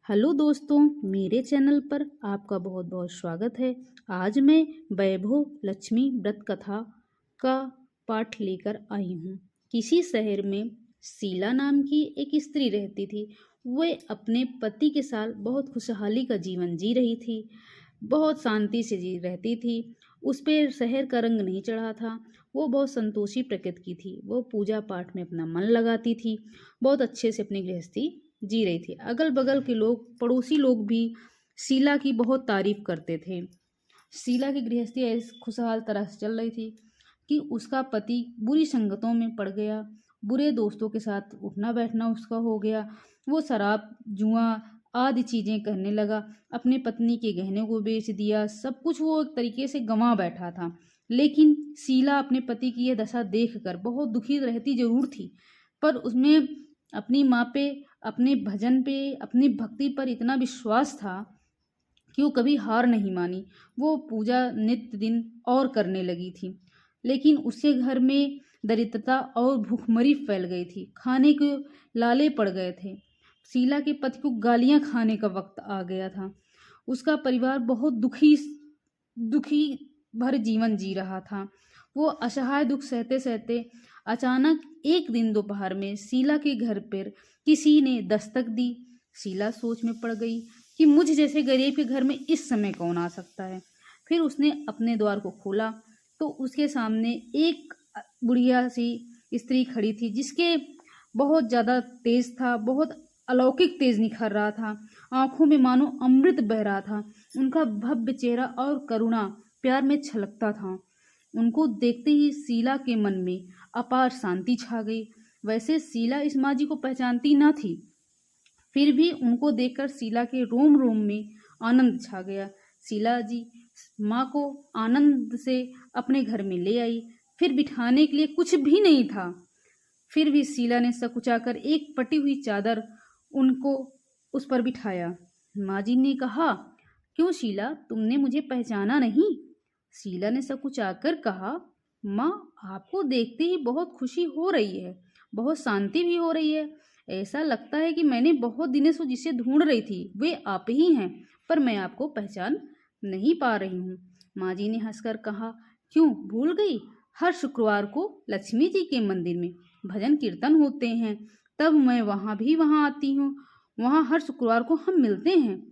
Hello दोस्तों, मेरे channel पर आपका बहुत बहुत स्वागत है। आज मैं वैभव लक्ष्मी व्रत कथा का पाठ लेकर आई हूँ। किसी शहर में शीला नाम की एक स्त्री रहती थी। वह अपने पति के साथ बहुत खुशहाली का जीवन जी रही थी। बहुत शांति से जी रहती थी। उस पर शहर का रंग नहीं चढ़ा था। वो बहुत संतोषी प्रकृति की थी। वो पूजा पाठ में अपना मन लगाती थी। बहुत अच्छे से अपनी गृहस्थी जी रही थी। अगल बगल के लोग, पड़ोसी लोग भी शीला की बहुत तारीफ करते थे। शीला की गृहस्थी ऐसी खुशहाल तरह से चल रही थी कि उसका पति बुरी संगतों में पड़ गया। बुरे दोस्तों के साथ उठना बैठना उसका हो गया। वो शराब, जुआ आदि चीज़ें करने लगा। अपने पत्नी के गहने को बेच दिया। सब कुछ वो एक तरीके से गंवा बैठा था। लेकिन शीला अपने पति की यह दशा देखकर बहुत दुखी रहती जरूर थी, पर उसमें अपनी माँ पे, अपने भजन पे, अपनी भक्ति पर इतना विश्वास था कि वो कभी हार नहीं मानी। वो पूजा नित्य दिन और करने लगी थी। लेकिन उसके घर में दरिद्रता और भूखमरी फैल गई थी। खाने के लाले पड़ गए थे। शीला के पति को गालियां खाने का वक्त आ गया था। उसका परिवार बहुत दुखी दुखी भर जीवन जी रहा था। वो असहाय दुख सहते सहते अचानक एक दिन दोपहर में शीला के घर पर किसी ने दस्तक दी। शीला सोच में पड़ गई कि मुझ जैसे गरीब के घर में इस समय कौन आ सकता है। फिर उसने अपने द्वार को खोला तो उसके सामने एक बुढ़िया सी स्त्री खड़ी थी, जिसके बहुत ज़्यादा तेज था, बहुत अलौकिक तेज निखर रहा था। आंखों में मानो अमृत बह रहा था। उनका भव्य चेहरा और करुणा प्यार में छलकता था। उनको देखते ही शीला के मन में अपार शांति छा गई। वैसे शीला इस माँ जी को पहचानती न थी, फिर भी उनको देखकर शीला के रोम रोम में आनंद छा गया। शीला जी माँ को आनंद से अपने घर में ले आई। फिर बिठाने के लिए कुछ भी नहीं था। फिर भी शीला ने सकुचाकर एक पटी हुई चादर उनको उस पर बिठाया। माँ जी ने कहा, क्यों शीला, तुमने मुझे पहचाना नहीं? शीला ने सकुचाकर कहा, माँ, आपको देखते ही बहुत खुशी हो रही है, बहुत शांति भी हो रही है। ऐसा लगता है कि मैंने बहुत दिनों से जिसे ढूंढ रही थी वे आप ही हैं, पर मैं आपको पहचान नहीं पा रही हूँ। माँ जी ने हंसकर कहा, क्यों भूल गई? हर शुक्रवार को लक्ष्मी जी के मंदिर में भजन कीर्तन होते हैं, तब मैं वहाँ आती हूँ। वहाँ हर शुक्रवार को हम मिलते हैं।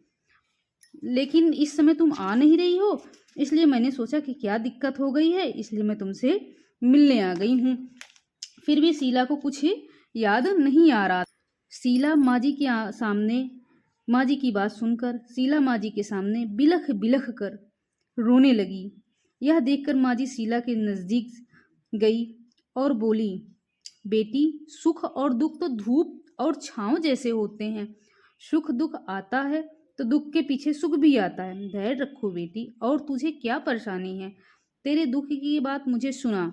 लेकिन इस समय तुम आ नहीं रही हो, इसलिए मैंने सोचा कि क्या दिक्कत हो गई है, इसलिए मैं तुमसे मिलने आ गई हूँ। फिर भी शीला को कुछ याद नहीं आ रहा। शीला माँ जी के सामने, माँ जी की बात सुनकर शीला माँ जी के सामने बिलख बिलख कर रोने लगी। यह देखकर माँ जी शीला के नजदीक गई और बोली, बेटी, सुख और दुख तो धूप और छांव जैसे होते हैं। सुख दुख आता है तो दुख के पीछे सुख भी आता है। धैर्य रखो बेटी। और तुझे क्या परेशानी है? तेरे दुख की बात मुझे सुना,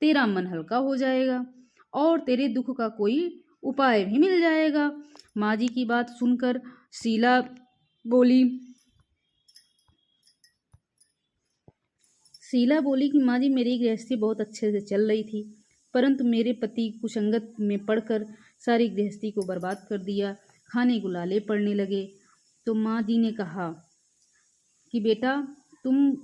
तेरा मन हल्का हो जाएगा और तेरे दुख का कोई उपाय भी मिल जाएगा। माँ जी की बात सुनकर शीला बोली कि माँ जी, मेरी गृहस्थी बहुत अच्छे से चल रही थी, परंतु मेरे पति कुसंगत में पड़कर सारी गृहस्थी को बर्बाद कर दिया। खाने को लाले पड़ने लगे। तो माँ जी ने कहा कि बेटा, तुम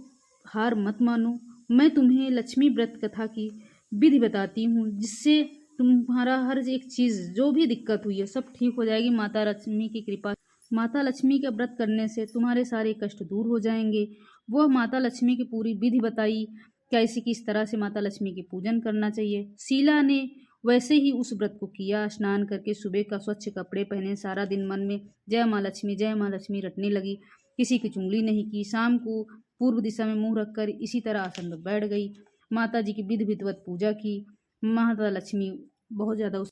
हार मत मानो। मैं तुम्हें लक्ष्मी व्रत कथा की विधि बताती हूँ, जिससे तुम्हारा हर एक चीज़, जो भी दिक्कत हुई है, सब ठीक हो जाएगी माता लक्ष्मी की कृपा। माता लक्ष्मी का व्रत करने से तुम्हारे सारे कष्ट दूर हो जाएंगे। वह माता लक्ष्मी की पूरी विधि बताई, कैसे किस तरह से माता लक्ष्मी की पूजन करना चाहिए। शीला ने वैसे ही उस व्रत को किया। स्नान करके सुबह का स्वच्छ कपड़े पहने, सारा दिन मन में जय माँ लक्ष्मी रटने लगी। किसी की चुंगली नहीं की। शाम को पूर्व दिशा में मुंह रखकर इसी तरह आसन पर बैठ गई। माता जी की विधि विधिवत पूजा की। माता लक्ष्मी बहुत ज़्यादा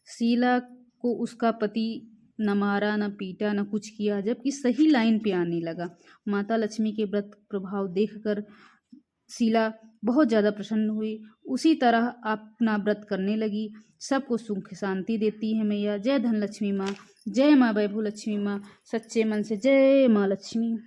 शीला को उसका पति न मारा, न पीटा, न कुछ किया, जबकि सही लाइन पे आने लगा। माता लक्ष्मी के व्रत प्रभाव देखकर शीला बहुत ज़्यादा प्रसन्न हुई। उसी तरह अपना व्रत करने लगी। सबको सुख शांति देती है मैया। जय धन लक्ष्मी माँ, जय माँ वैभव लक्ष्मी माँ, सच्चे मन से जय माँ लक्ष्मी।